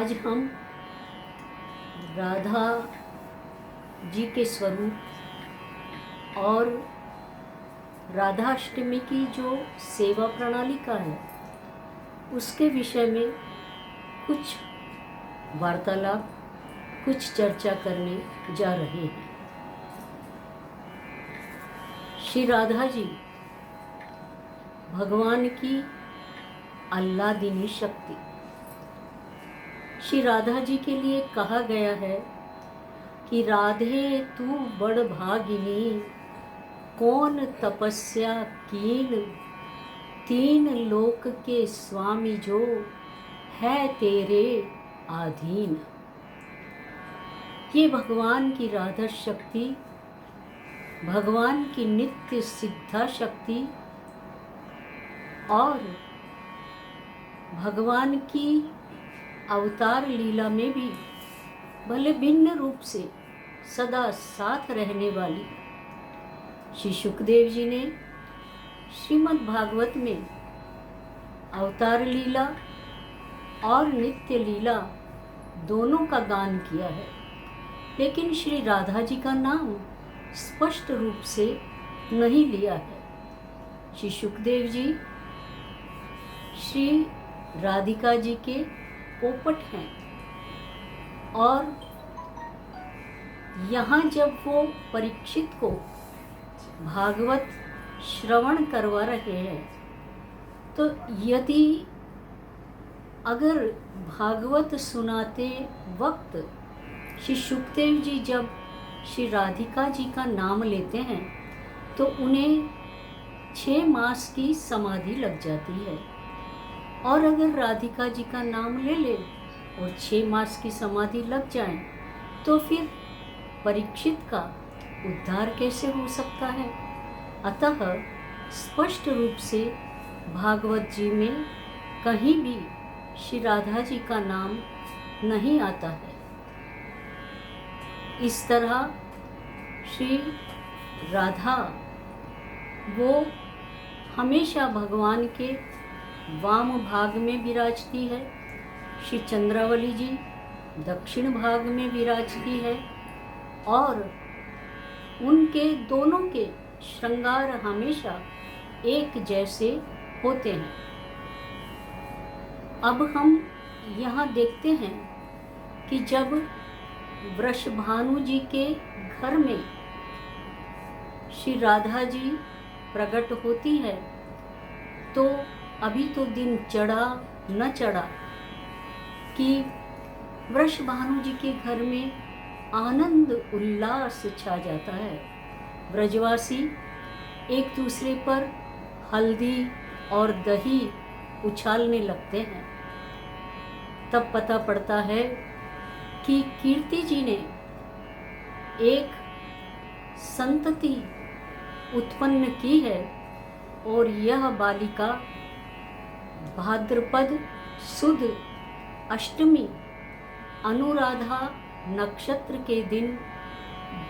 आज हम राधा जी के स्वरूप और राधाष्टमी की जो सेवा प्रणाली का है उसके विषय में कुछ वार्तालाप, कुछ चर्चा करने जा रहे हैं। श्री राधा जी भगवान की अल्लादीनी शक्ति। श्री राधा जी के लिए कहा गया है कि राधे तू बड़ भागिनी, कौन तपस्या कीन, तीन लोक के स्वामी जो है तेरे आधीन। ये भगवान की राधा शक्ति, भगवान की नित्य सिद्धा शक्ति और भगवान की अवतार लीला में भी भले भिन्न रूप से सदा साथ रहने वाली श्री शुकदेव जी ने श्रीमद् भागवत में अवतार लीला और नित्य लीला दोनों का गान किया है, लेकिन श्री राधा जी का नाम स्पष्ट रूप से नहीं लिया है। श्री शुकदेव जी श्री राधिका जी के पोपट हैं और यहाँ जब वो परीक्षित को भागवत श्रवण करवा रहे हैं तो यदि अगर भागवत सुनाते वक्त श्री शुकदेव जी जब श्री राधिका जी का नाम लेते हैं तो उन्हें 6 मास की समाधि लग जाती है, और अगर राधिका जी का नाम ले ले और 6 मास की समाधि लग जाए तो फिर परीक्षित का उद्धार कैसे हो सकता है। अतः स्पष्ट रूप से भागवत जी में कहीं भी श्री राधा जी का नाम नहीं आता है। इस तरह श्री राधा वो हमेशा भगवान के वाम भाग में विराजती है, श्री चंद्रावली जी दक्षिण भाग में विराजती है और उनके दोनों के श्रृंगार हमेशा एक जैसे होते हैं। अब हम यहाँ देखते हैं कि जब वृषभानु जी के घर में श्री राधा जी प्रकट होती है तो अभी तो दिन चढ़ा न चढ़ा कि वृषभानु जी के घर में आनंद उल्लास छा जाता है। ब्रजवासी एक दूसरे पर हल्दी और दही उछालने लगते हैं। तब पता पड़ता है कि कीर्ति जी ने एक संतति उत्पन्न की है और यह बालिका भाद्रपद सुद अष्टमी अनुराधा नक्षत्र के दिन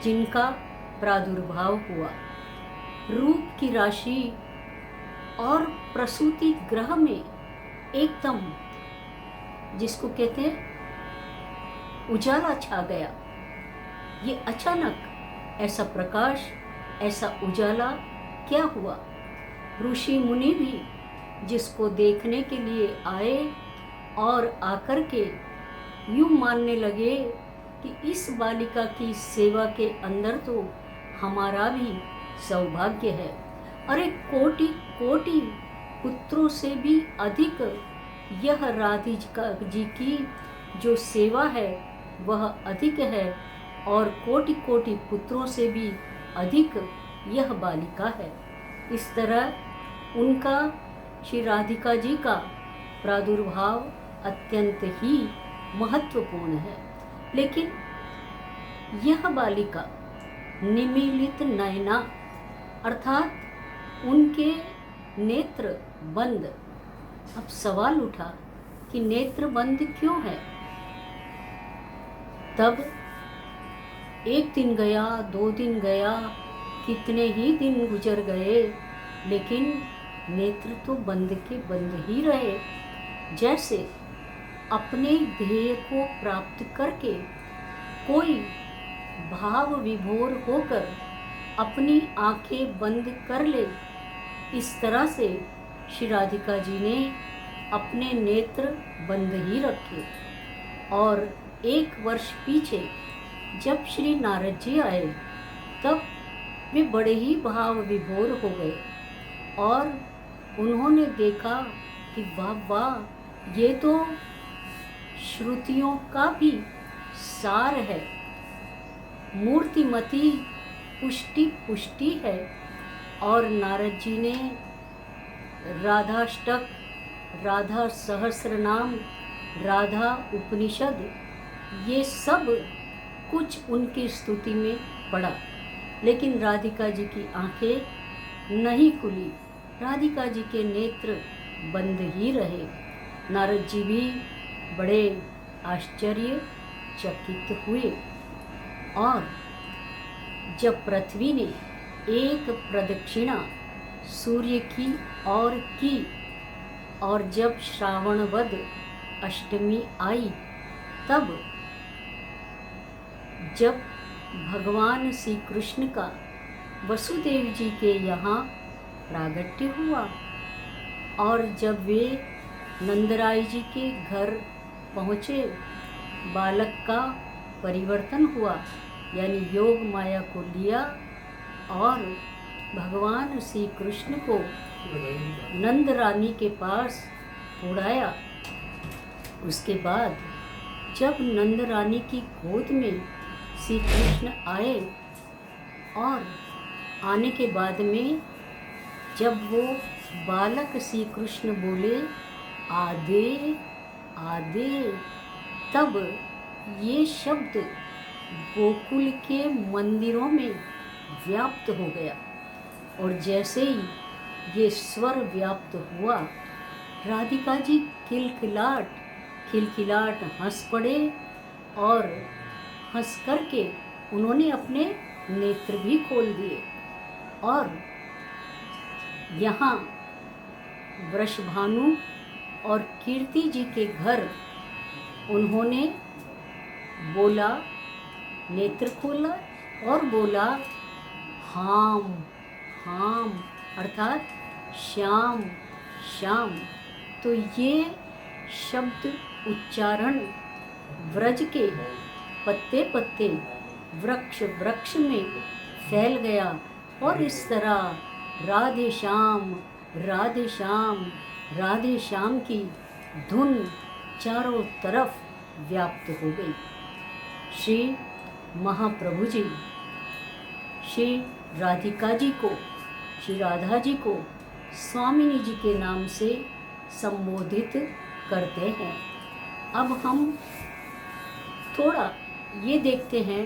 जिनका प्रादुर्भाव हुआ, रूप की राशि और प्रसूति ग्रह में एकदम जिसको कहते हैं उजाला छा गया। ये अचानक ऐसा प्रकाश, ऐसा उजाला क्या हुआ। ऋषि मुनि भी जिसको देखने के लिए आए और आकर के यूँ मानने लगे कि इस बालिका की सेवा के अंदर तो हमारा भी सौभाग्य है। अरे कोटि कोटि पुत्रों से भी अधिक यह राधिका जी की जो सेवा है वह अधिक है, और कोटि कोटि पुत्रों से भी अधिक यह बालिका है। इस तरह उनका श्री राधिका जी का प्रादुर्भाव अत्यंत ही महत्वपूर्ण है। लेकिन यह बालिका निमीलित नयना अर्थात उनके नेत्र बंद। अब सवाल उठा कि नेत्र बंद क्यों है। तब 1 दिन गया, 2 दिन गया, कितने ही दिन गुजर गए, लेकिन नेत्र तो बंद के बंद ही रहे। जैसे अपने ध्येय को प्राप्त करके कोई भाव विभोर होकर अपनी आंखें बंद कर ले, इस तरह से श्री राधिका जी ने अपने नेत्र बंद ही रखे। और 1 वर्ष पीछे जब श्री नारद जी आए तब वे बड़े ही भाव विभोर हो गए और उन्होंने देखा कि वाह वाह, ये तो श्रुतियों का भी सार है, मूर्तिमती पुष्टि पुष्टि है। और नारद जी ने राधाष्टक, राधा सहस्रनाम, राधा उपनिषद, ये सब कुछ उनकी स्तुति में पढ़ा, लेकिन राधिका जी की आंखें नहीं खुली, राधिका जी के नेत्र बंद ही रहे। नारद जी भी बड़े आश्चर्यचकित हुए। और जब पृथ्वी ने एक प्रदक्षिणा सूर्य की ओर की और जब श्रावणवद अष्टमी आई, तब जब भगवान श्री कृष्ण का वसुदेव जी के यहाँ प्रागट्य हुआ और जब वे नंदराय जी के घर पहुँचे, बालक का परिवर्तन हुआ, यानी योग माया को लिया और भगवान श्री कृष्ण को नंद रानी के पास उड़ाया। उसके बाद जब नंद रानी की गोद में श्री कृष्ण आए और आने के बाद में जब वो बालक श्री कृष्ण बोले आदे आदे, तब ये शब्द गोकुल के मंदिरों में व्याप्त हो गया। और जैसे ही ये स्वर व्याप्त हुआ, राधिका जी खिलखिलाट खिलखिलाट हंस पड़े और हंस करके उन्होंने अपने नेत्र भी खोल दिए। और यहाँ वृषभानु और कीर्ति जी के घर उन्होंने बोला, नेत्र खोला और बोला हाम हाम, अर्थात श्याम श्याम। तो ये शब्द उच्चारण व्रज के पत्ते पत्ते, वृक्ष वृक्ष में फैल गया और इस तरह राधे श्याम राधे श्याम राधे श्याम की धुन चारों तरफ व्याप्त हो गई। श्री महाप्रभु जी श्री राधिका जी को, श्री राधा जी को स्वामिनी जी के नाम से संबोधित करते हैं। अब हम थोड़ा ये देखते हैं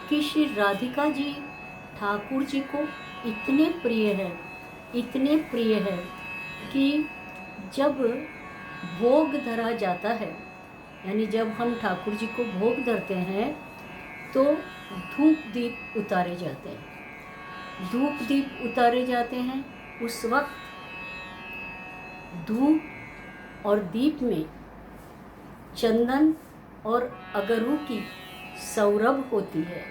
कि श्री राधिका जी ठाकुर जी को इतने प्रिय है, इतने प्रिय है कि जब भोग धरा जाता है, यानी जब हम ठाकुर जी को भोग धरते हैं तो धूप दीप उतारे जाते हैं। धूप दीप उतारे जाते हैं, उस वक्त धूप और दीप में चंदन और अगरू की सौरभ होती है।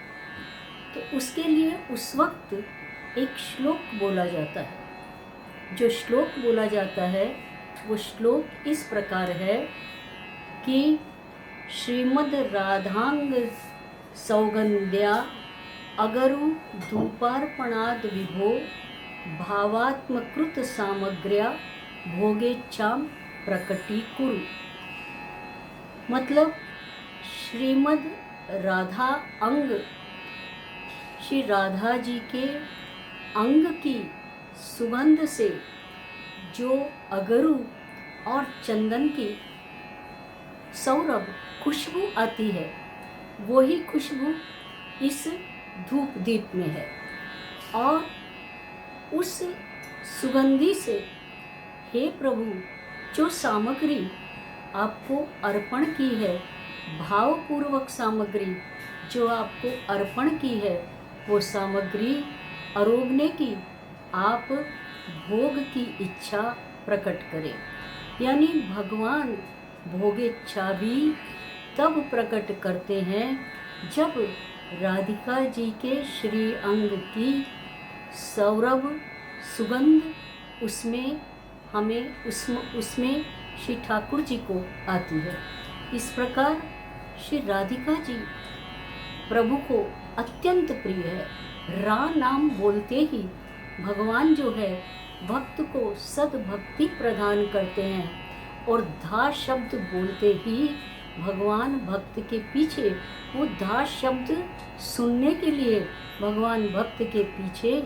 तो उसके लिए उस वक्त एक श्लोक बोला जाता है। जो श्लोक बोला जाता है वो श्लोक इस प्रकार है कि श्रीमद् राधांग सौगंध्या अगरु धूपार्पणाद विभो भावात्मकृत सामग्र्या भोगेच्छाम प्रकटीकुरु। मतलब श्रीमद् राधा अंग, श्री राधा जी के अंग की सुगंध से जो अगरू और चंदन की सौरभ खुशबू आती है, वही खुशबू इस धूप दीप में है। और उस सुगंधी से हे प्रभु, जो सामग्री आपको अर्पण की है, भावपूर्वक सामग्री जो आपको अर्पण की है, वो सामग्री आरोगने की आप भोग की इच्छा प्रकट करें। यानी भगवान भोगेच्छा भी तब प्रकट करते हैं जब राधिका जी के श्री अंग की सौरभ सुगंध उसमें श्री ठाकुर जी को आती है। इस प्रकार श्री राधिका जी प्रभु को अत्यंत प्रिय है। रा नाम बोलते ही भगवान जो है भक्त को सद्भक्ति प्रदान करते हैं, और धा शब्द बोलते ही भगवान भक्त के पीछे, वो धा शब्द सुनने के लिए भगवान भक्त के पीछे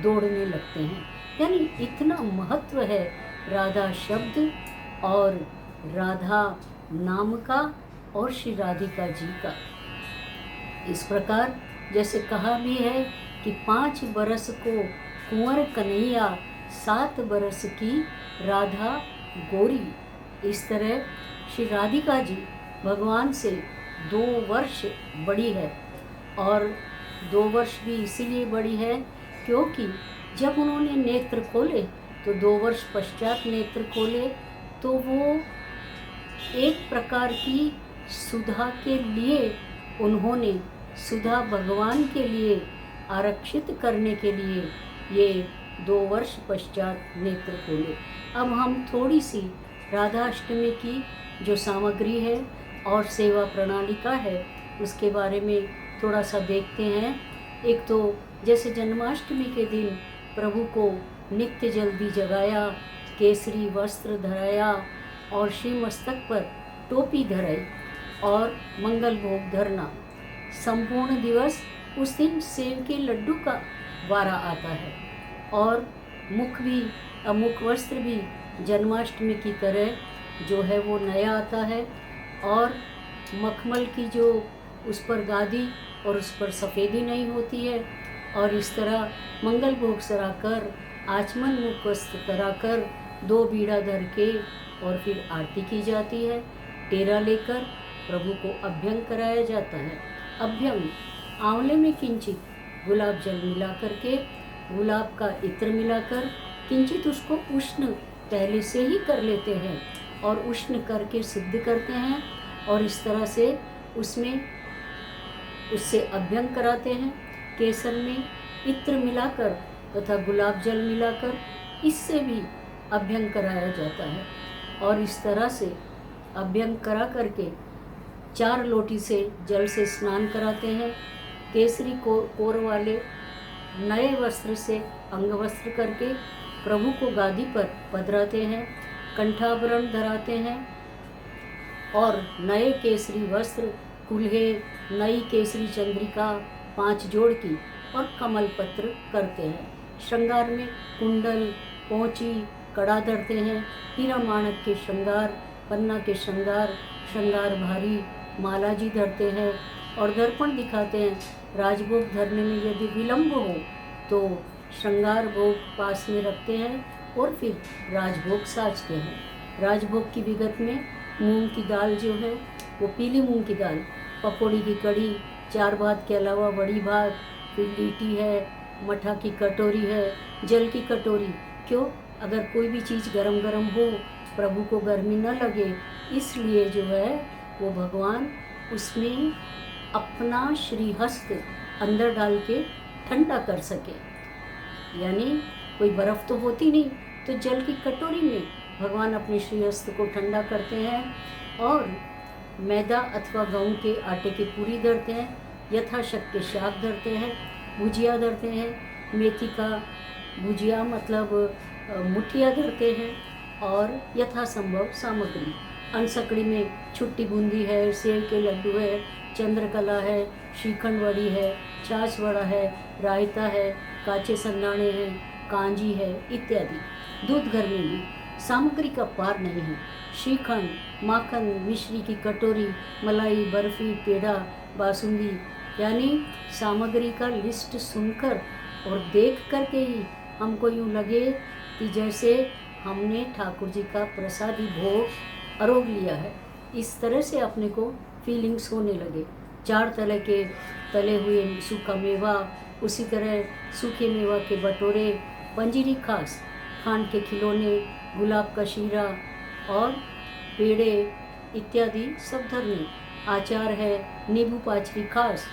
दौड़ने लगते हैं। यानी इतना महत्व है राधा शब्द और राधा नाम का और श्री राधिका जी का। इस प्रकार जैसे कहा भी है कि 5 बरस को कुंवर कन्हैया, 7 बरस की राधा गोरी। इस तरह श्री राधिका जी भगवान से 2 वर्ष बड़ी है, और 2 वर्ष भी इसीलिए बड़ी है क्योंकि जब उन्होंने नेत्र खोले तो 2 वर्ष पश्चात नेत्र खोले तो वो एक प्रकार की सुधा के लिए उन्होंने सुधा भगवान के लिए आरक्षित करने के लिए ये 2 वर्ष पश्चात नेत्र खोले। अब हम थोड़ी सी राधाष्टमी की जो सामग्री है और सेवा प्रणाली का है उसके बारे में थोड़ा सा देखते हैं। एक तो जैसे जन्माष्टमी के दिन प्रभु को नित्य जल्दी जगाया, केसरी वस्त्र धराया और श्री मस्तक पर टोपी धराई और मंगल भोग धरना। संपूर्ण दिवस उस दिन सेव के लड्डू का वारा आता है, और मुख वस्त्र भी जन्माष्टमी की तरह जो है वो नया आता है, और मखमल की जो उस पर गादी और उस पर सफ़ेदी नहीं होती है, और इस तरह मंगल भोग सराकर आचमन मुख वस्त्र कराकर 2 बीड़ा धर के और फिर आरती की जाती है। टेरा लेकर प्रभु को अभ्यंग कराया जाता है। अभ्यंग आंवले में किंचित गुलाब जल मिला करके, गुलाब का इत्र मिलाकर किंचित उसको उष्ण पहले से ही कर लेते हैं और उष्ण करके सिद्ध करते हैं, और इस तरह से उससे अभ्यंग कराते हैं। केसर में इत्र मिलाकर तथा गुलाब जल मिलाकर इससे भी अभ्यंग कराया जाता है, और इस तरह से अभ्यंग करा करके 4 लोटी से जल से स्नान कराते हैं। केसरी कोर वाले नए वस्त्र से अंग वस्त्र करके प्रभु को गादी पर पधराते हैं, कंठाभरण धराते हैं, और नए केसरी वस्त्र, कुल्हे, नई केसरी चंद्रिका 5 जोड़ की और कमल पत्र करते हैं। श्रृंगार में कुंडल, पोंची, कड़ा धरते हैं, हीरा माणक के श्रृंगार, पन्ना के श्रृंगार भारी, माला जी धरते हैं और दर्पण दिखाते हैं। राजभोग धरने में यदि विलंब हो तो श्रृंगार भोग पास में रखते हैं और फिर राजभोग साजते हैं। राजभोग की विगत में मूंग की दाल जो है वो पीली मूंग की दाल, पकौड़ी की कड़ी, 4 भात के अलावा बड़ी भात, फिर लीटी है, मठा की कटोरी है, जल की कटोरी। क्यों? अगर कोई भी चीज़ गरम गरम हो, प्रभु को गर्मी न लगे, इसलिए जो है वो भगवान उसमें अपना श्रीहस्त अंदर डाल के ठंडा कर सके। यानी कोई बर्फ़ तो होती नहीं, तो जल की कटोरी में भगवान अपने श्रीहस्त को ठंडा करते हैं, और मैदा अथवा गेहूं के आटे की पूरी धरते हैं, यथाशक्ति शाक धरते हैं, भुजिया धरते हैं, मेथी का भुजिया मतलब मुठिया धरते हैं, और यथासंभव सामग्री अनसकड़ी में छुट्टी बूंदी है, सेव के लड्डू है, चंद्रकला है, श्रीखंड वड़ी है, छाछ वड़ा है, रायता है, काचे संदाने हैं, कांजी है इत्यादि। दूध घर में भी सामग्री का पार नहीं है। श्रीखंड, माखन, मिश्री की कटोरी, मलाई, बर्फी, पेड़ा, बासुंदी, यानी सामग्री का लिस्ट सुनकर और देख करके ही हमको यूँ लगे कि जैसे हमने ठाकुर जी का प्रसादी भोग आरोग लिया है। इस तरह से अपने को फीलिंग्स होने लगे। 4 तरह के तले हुए सूखा मेवा, उसी तरह सूखे मेवा के बटोरे, पंजीरी खास, खांड के खिलौने, गुलाब का शीरा और पेड़े इत्यादि सब धरनी। आचार है, नींबू पाचरी खास,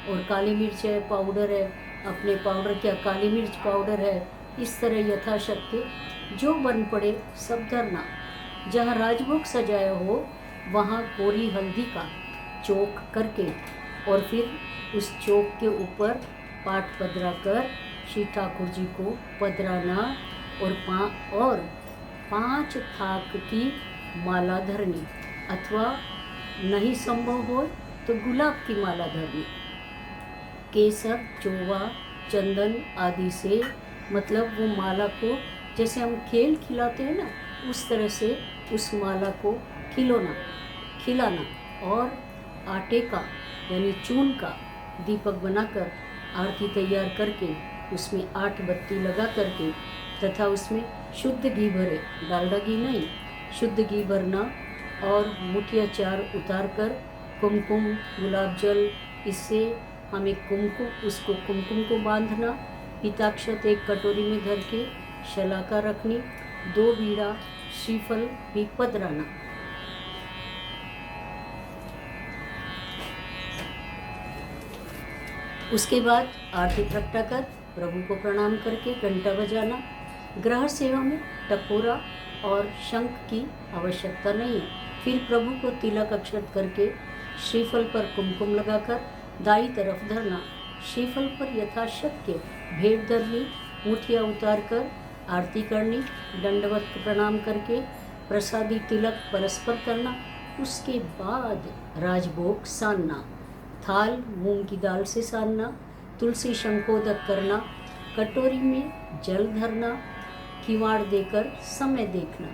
और काली मिर्च है, पाउडर है, अपने पाउडर क्या काली मिर्च पाउडर है। इस तरह यथाशक्ति जो बन पड़े सब धरना। जहाँ राजभोग सजाया हो वहाँ कोरी हल्दी का चौक करके और फिर उस चौक के ऊपर पाठ पधरा कर श्री ठाकुर जी को पधराना और 5 थाक की माला धरनी, अथवा नहीं संभव हो तो गुलाब की माला धरनी। केसर, चोवा, चंदन आदि से, मतलब वो माला को जैसे हम खेल खिलाते हैं ना, उस तरह से उस माला को खिलाना और आटे का यानी चून का दीपक बनाकर आरती तैयार करके उसमें 8 बत्ती लगा करके तथा उसमें शुद्ध घी भरे, डालडा घी नहीं, शुद्ध घी भरना और मुठिया 4 उतार कर कुमकुम, गुलाब जल, इससे हमें उसको कुमकुम को बांधना, पिताक्षत एक कटोरी में धर के शलाका रखनी, 2 बीड़ा श्रीफल भी पधराना। उसके बाद आरती प्रगटा कर प्रभु को प्रणाम करके घंटा बजाना। ग्रह सेवा में टकोरा और शंख की आवश्यकता नहीं है। फिर प्रभु को तिलक अक्षत करके श्रीफल पर कुमकुम लगाकर दाई तरफ धरना। श्रीफल पर यथाशक्य भेंट धरनी, मुठिया उतार कर आरती करनी, दंडवत प्रणाम करके प्रसादी तिलक परस्पर करना। उसके बाद राजभोग सानना, थाल मूंग की दाल से सानना, तुलसी शंखोदक करना, कटोरी में जल धरना, किवाड़ देकर समय देखना।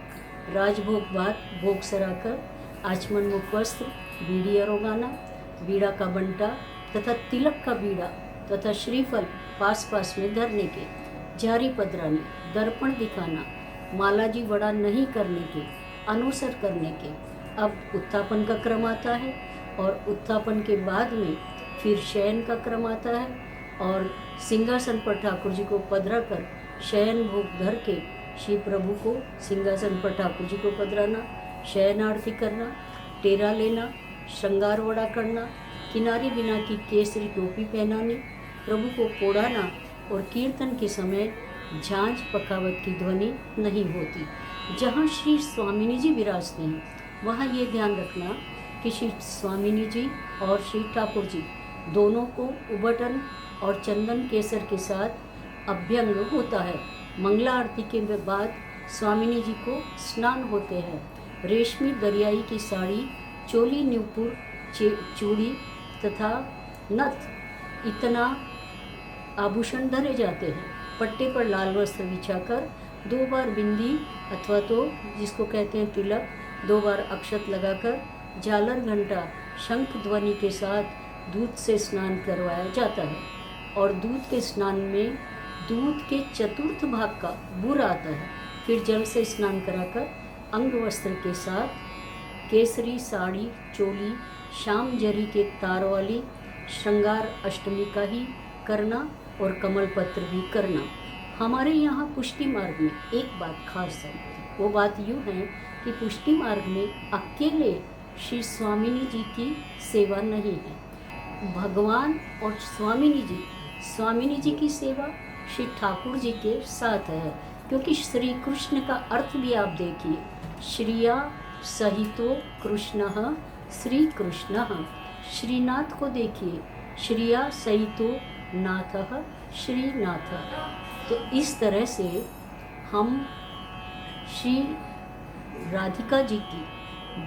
राजभोग बाद भोग सराकर आचमन मुख वस्त्र, बीड़ी अरोगाना, बीड़ा का बंटा तथा तिलक का बीड़ा तथा श्रीफल पास में धरने के, जारी पधरानी, दर्पण दिखाना, मालाजी वड़ा नहीं करने के, अनुसर करने के। अब उत्थापन का क्रम आता है और उत्थापन के बाद में फिर शयन का क्रम आता है और सिंहासन पर ठाकुर जी को पधरा कर शयन भोग धर के श्री प्रभु को सिंहासन पर ठाकुर जी को पधराना, शयन आरती करना, टेरा लेना, श्रृंगार वड़ा करना, किनारी बिना की केसरी टोपी पहनानी, प्रभु को कोड़ाना और कीर्तन के समय झांझ पखावत की ध्वनि नहीं होती। जहाँ श्री स्वामिनी जी विराजते हैं वहाँ ये ध्यान रखना कि श्री स्वामिनी जी और श्री ठाकुर जी दोनों को उबटन और चंदन केसर के साथ अभ्यंग होता है। मंगला आरती के बाद स्वामिनी जी को स्नान होते हैं। रेशमी दरियाई की साड़ी, चोली, न्यूपुर, चूड़ी तथा नथ इतना आभूषण धरे जाते हैं। पट्टे पर लाल वस्त्र बिछाकर 2 बार बिंदी अथवा तो जिसको कहते हैं तिलक, 2 बार अक्षत लगाकर झालर घंटा शंख ध्वनि के साथ दूध से स्नान करवाया जाता है। और दूध के स्नान में दूध के चतुर्थ भाग का बूरा आता है। फिर जल से स्नान कराकर अंग वस्त्र के साथ केसरी साड़ी, चोली, श्याम जरी के तार वाली श्रृंगार अष्टमी का ही करना और कमल पत्र भी करना। हमारे यहाँ पुष्टि मार्ग में एक बात खास है, वो बात यूँ है कि पुष्टि मार्ग में अकेले श्री स्वामिनी जी की सेवा नहीं है। भगवान और स्वामिनी जी की सेवा श्री ठाकुर जी के साथ है। क्योंकि श्री कृष्ण का अर्थ भी आप देखिए, श्रिया सहितो कृष्णः श्री कृष्णः। श्रीनाथ को देखिए, श्रिया सहितो नाथः श्रीनाथ। तो इस तरह से हम श्री राधिका जी की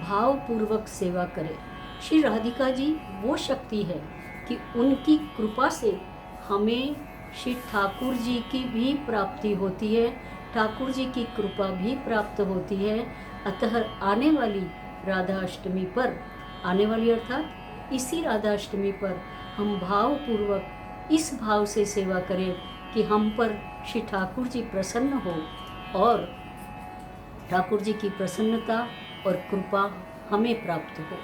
भावपूर्वक सेवा करें। श्री राधिका जी वो शक्ति है कि उनकी कृपा से हमें श्री ठाकुर जी की भी प्राप्ति होती है, ठाकुर जी की कृपा भी प्राप्त होती है। अतः आने वाली राधा अष्टमी पर, आने वाली अर्थात इसी राधा अष्टमी पर हम भावपूर्वक इस भाव से सेवा करें कि हम पर श्री ठाकुर जी प्रसन्न हो और ठाकुर जी की प्रसन्नता और कृपा हमें प्राप्त हो।